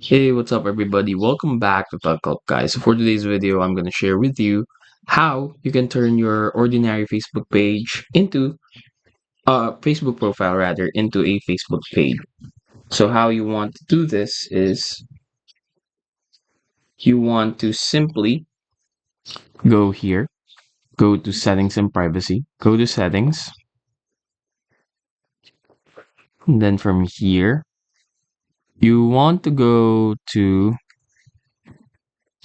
Hey, what's up everybody? Welcome back to Talk Help Guys. So for today's video, I'm going to share with you how you can turn your ordinary Facebook page into Facebook profile rather into a Facebook page. So how you want to do this is you want to simply go here, go to settings and privacy, go to settings, and then from here, you want to go to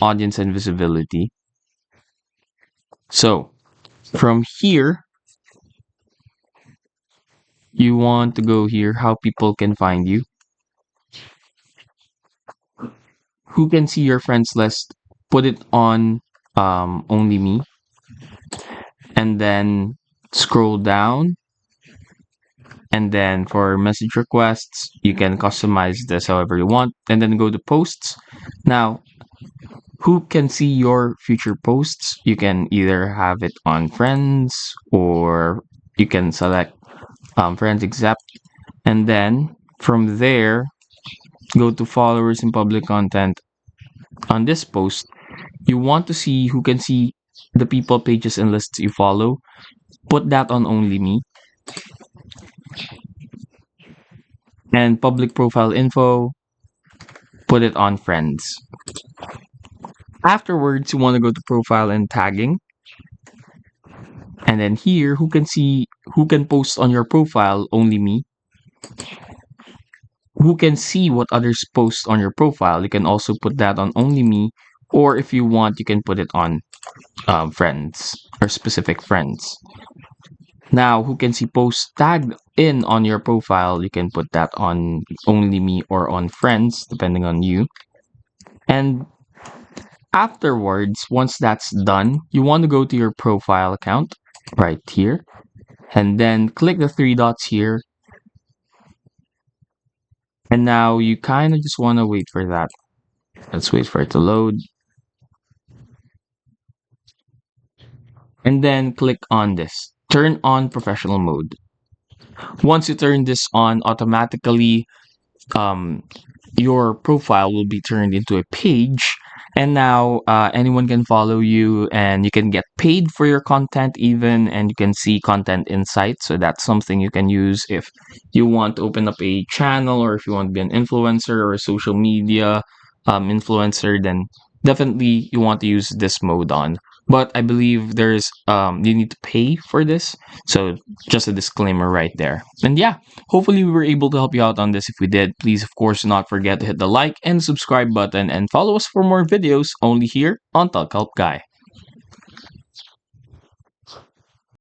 audience and visibility. So from here, you want to go here, how people can find you. Who can see your friends list? Put it on only me. And then scroll down. And then for message requests, you can customize this however you want. And then go to posts. Now, who can see your future posts? You can either have it on friends or you can select friends accept. And then from there, go to followers and public content. On this post, you want to see who can see the people, pages, and lists you follow. Put that on only me. And public profile info, put it on friends. Afterwards, you want to go to profile and tagging. And then here, who can post on your profile? Only me. Who can see what others post on your profile? You can also put that on only me. Or if you want, you can put it on friends or specific friends. Now, who can see posts tagged in on your profile? You can put that on only me or on friends, depending on you. And afterwards, once that's done, you want to go to your profile account right here. And then click the three dots here. And now you kind of just want to wait for that. Let's wait for it to load. And then click on this. Turn on professional mode. Once you turn this on, automatically your profile will be turned into a page, and now anyone can follow you and you can get paid for your content even, and you can see content insights. So that's something you can use if you want to open up a channel or if you want to be an influencer or a social media influencer, then definitely you want to use this mode on. But I believe there's you need to pay for this, so just a disclaimer right there. And yeah, hopefully we were able to help you out on this. If we did, please of course do not forget to hit the like and subscribe button and follow us for more videos only here on Talk Help Guy.